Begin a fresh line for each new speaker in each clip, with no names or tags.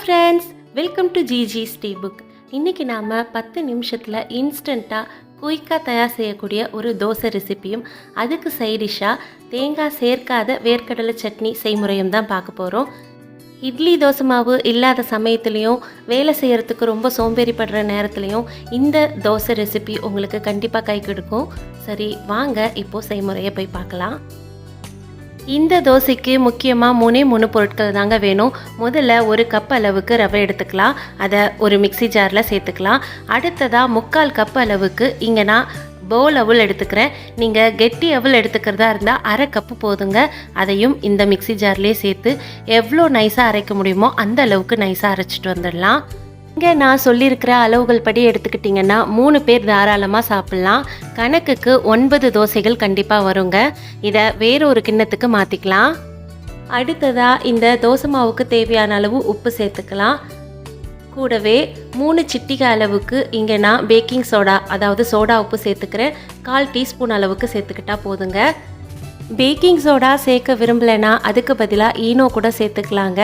Friends, welcome to ஜிஜிஸ் tea book. இன்றைக்கி நாம் 10 நிமிஷத்தில் இன்ஸ்டண்ட்டாக குயிக்காக தயார் செய்யக்கூடிய ஒரு தோசை ரெசிப்பியும் அதுக்கு சைடிஷ்ஷாக தேங்காய் சேர்க்காத வேர்க்கடலை சட்னி செய்முறையும் தான் பார்க்க போகிறோம். இட்லி தோசை மாவு இல்லாத சமயத்துலேயும் வேலை செய்கிறதுக்கு ரொம்ப சோம்பேறிப்படுற நேரத்துலையும் இந்த தோசை ரெசிபி உங்களுக்கு கண்டிப்பாக கை கொடுக்கும். சரி வாங்க இப்போது செய்முறையை போய் பார்க்கலாம். இந்த தோசைக்கு முக்கியமாக 3 பொருட்கள் தாங்க வேணும். முதல்ல 1 கப் அளவுக்கு ரவை எடுத்துக்கலாம். அதை ஒரு மிக்சி ஜாரில் சேர்த்துக்கலாம். அடுத்ததாக 3/4 கப் அளவுக்கு இங்கே நான் பவுல் அவல் எடுத்துக்கிறேன். நீங்கள் கெட்டி அவல் எடுத்துக்கிறதா இருந்தால் 1/2 கப்பு போதுங்க. அதையும் இந்த மிக்சி ஜார்லேயே சேர்த்து எவ்வளோ நைஸாக அரைக்க முடியுமோ அந்த அளவுக்கு நைஸாக அரைச்சிட்டு வந்துடலாம். இங்கே நான் சொல்லியிருக்கிற அளவுகள் படி எடுத்துக்கிட்டிங்கன்னா 3 பேர் தாராளமாக சாப்பிட்லாம். கணக்குக்கு 9 தோசைகள் கண்டிப்பாக வருங்க. இதை வேறொரு கிண்ணத்துக்கு மாற்றிக்கலாம். அடுத்ததாக இந்த தோசை மாவுக்கு தேவையான அளவு உப்பு சேர்த்துக்கலாம். கூடவே 3 சிட்டிகை அளவுக்கு இங்கே நான் பேக்கிங் சோடா, அதாவது சோடா உப்பு சேர்த்துக்கிறேன். 1/4 டீஸ்பூன் அளவுக்கு சேர்த்துக்கிட்டா போதுங்க. பேக்கிங் சோடா சேர்க்க விரும்பலைன்னா அதுக்கு பதிலாக ஈனோ கூட சேர்த்துக்கலாங்க.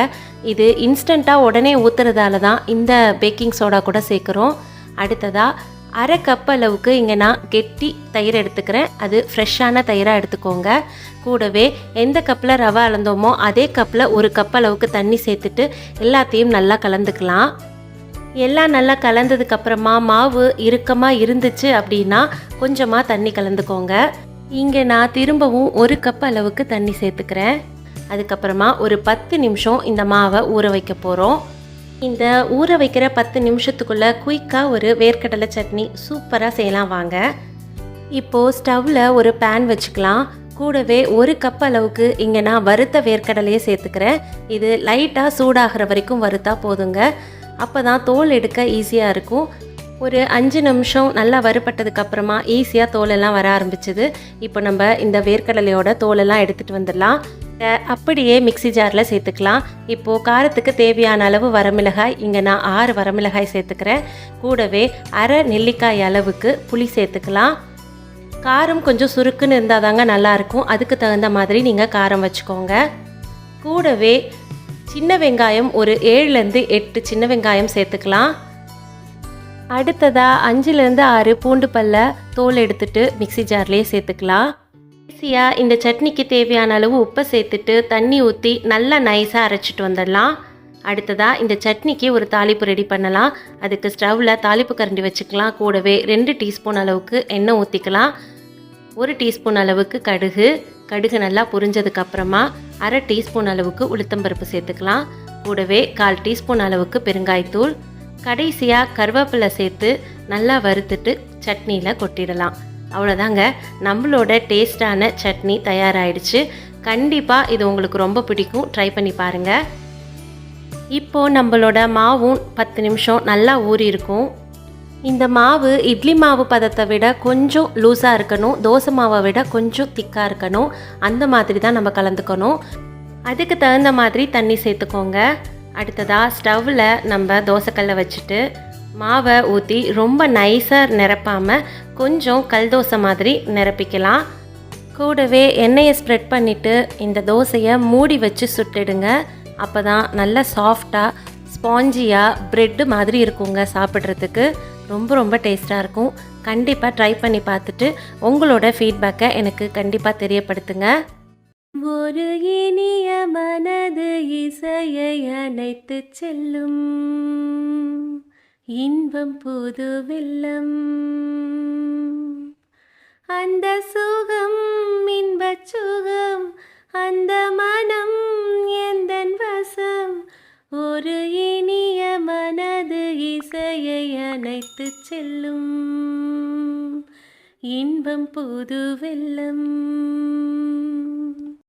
இது இன்ஸ்டண்ட்டாக உடனே ஊற்றுறதால தான் இந்த பேக்கிங் சோடா கூட சேர்க்குறோம். அடுத்ததாக 1/2 கப் அளவுக்கு இங்கே நான் கெட்டி தயிர் எடுத்துக்கிறேன். அது ஃப்ரெஷ்ஷான தயிராக எடுத்துக்கோங்க. கூடவே எந்த கப்பில் ரவை அளந்தோமோ அதே கப்பில் 1 கப் அளவுக்கு தண்ணி சேர்த்துட்டு எல்லாத்தையும் நல்லா கலந்துக்கலாம். எல்லாம் நல்லா கலந்ததுக்கப்புறமா மாவு இறுக்கமாக இருந்துச்சு அப்படின்னா கொஞ்சமாக தண்ணி கலந்துக்கோங்க. இங்கே நான் திரும்பவும் 1 கப் அளவுக்கு தண்ணி சேர்த்துக்கிறேன். அதுக்கப்புறமா ஒரு 10 நிமிஷம் இந்த மாவை ஊற வைக்க போகிறோம். இந்த ஊற வைக்கிற 10 நிமிஷத்துக்குள்ளே குயிக்காக ஒரு வேர்க்கடலை சட்னி சூப்பராக செய்யலாம் வாங்க. இப்போது ஸ்டவ்வில் ஒரு பேன் வச்சுக்கலாம். கூடவே 1 கப் அளவுக்கு இங்கே நான் வறுத்த வேர்க்கடலையே சேர்த்துக்கிறேன். இது லைட்டாக சூடாகிற வரைக்கும் வறுத்தா போதுங்க. அப்போ தான் தோல் எடுக்க ஈஸியாக இருக்கும். ஒரு 5 நிமிஷம் நல்லா வறுபட்டதுக்கப்புறமா ஈஸியாக தோலெல்லாம் வர ஆரம்பிச்சிது. இப்போ நம்ம இந்த வேர்க்கடலையோட தோலெல்லாம் எடுத்துகிட்டு வந்துடலாம். அப்படியே மிக்சி ஜாரில் சேர்த்துக்கலாம். இப்போது காரத்துக்கு தேவையான அளவு வரமிளகாய் இங்கே நான் 6 வரமிளகாய் சேர்த்துக்கிறேன். கூடவே 1/2 நெல்லிக்காய் அளவுக்கு புளி சேர்த்துக்கலாம். காரம் கொஞ்சம் சுருக்குன்னு இருந்தால் தாங்க நல்லாயிருக்கும். அதுக்கு தகுந்த மாதிரி நீங்கள் காரம் வச்சுக்கோங்க. கூடவே சின்ன வெங்காயம் ஒரு 7லேருந்து 8 சின்ன வெங்காயம் சேர்த்துக்கலாம். அடுத்ததாக 5லேருந்து 6 பூண்டு பல்ல தோல் எடுத்துட்டு மிக்சி ஜார்லேயே சேர்த்துக்கலாம். ஈஸியாக இந்த சட்னிக்கு தேவையான அளவு உப்பை சேர்த்துட்டு தண்ணி ஊற்றி நல்லா நைஸாக அரைச்சிட்டு வந்துடலாம். அடுத்ததாக இந்த சட்னிக்கு ஒரு தாளிப்பு ரெடி பண்ணலாம். அதுக்கு ஸ்டவ்வில் தாளிப்பு கரண்டி வச்சுக்கலாம். கூடவே 2 டீஸ்பூன் அளவுக்கு எண்ணெய் ஊற்றிக்கலாம். 1 டீஸ்பூன் அளவுக்கு கடுகு நல்லா புரிஞ்சதுக்கப்புறமா 1/2 டீஸ்பூன் அளவுக்கு உளுத்தம்பருப்பு சேர்த்துக்கலாம். கூடவே 1/4 டீஸ்பூன் அளவுக்கு பெருங்காயத்தூள், கடைசியாக கருவேப்பிலை சேர்த்து நல்லா வறுத்துட்டு சட்னியில் கொட்டிடலாம். அவ்வளோதாங்க, நம்மளோட டேஸ்டான சட்னி தயாராகிடுச்சு. கண்டிப்பாக இது உங்களுக்கு ரொம்ப பிடிக்கும். ட்ரை பண்ணி பாருங்கள். இப்போது நம்மளோட மாவும் 10 நிமிஷம் நல்லா ஊறி இருக்கும். இந்த மாவு இட்லி மாவு பதத்தை விட கொஞ்சம் லூஸாக இருக்கணும். தோசை மாவை விட கொஞ்சம் திக்காக இருக்கணும். அந்த மாதிரி தான் நம்ம கலந்துக்கணும். அதுக்கு தகுந்த மாதிரி தண்ணி சேர்த்துக்கோங்க. அடுத்ததாக ஸ்டவ்வில் நம்ம தோசைக்கல்லை வச்சுட்டு மாவை ஊற்றி ரொம்ப நைஸாக நிரப்பாமல் கொஞ்சம் கல் தோசை மாதிரி நிரப்பிக்கலாம். கூடவே எண்ணெயை ஸ்ப்ரெட் பண்ணிவிட்டு இந்த தோசையை மூடி வச்சு சுட்டுடுங்க. அப்போ தான் நல்லா சாஃப்டாக ஸ்பாஞ்சியாக ப்ரெட்டு மாதிரி இருக்குங்க. சாப்பிட்றதுக்கு ரொம்ப டேஸ்ட்டாக இருக்கும். கண்டிப்பாக ட்ரை பண்ணி பார்த்துட்டு உங்களோட ஃபீட்பேக்கை எனக்கு கண்டிப்பாக தெரியப்படுத்துங்க. ஒரு இனிய மனது இசையை அணைத்து செல்லும், இன்பம் புது வெள்ளம், அந்த சுகம் இன்பச் சுகம், அந்த மனம் எந்தன் வசம். ஒரு இனிய மனது இசையை அணைத்து செல்லும், இன்பம் புது வெள்ளம்.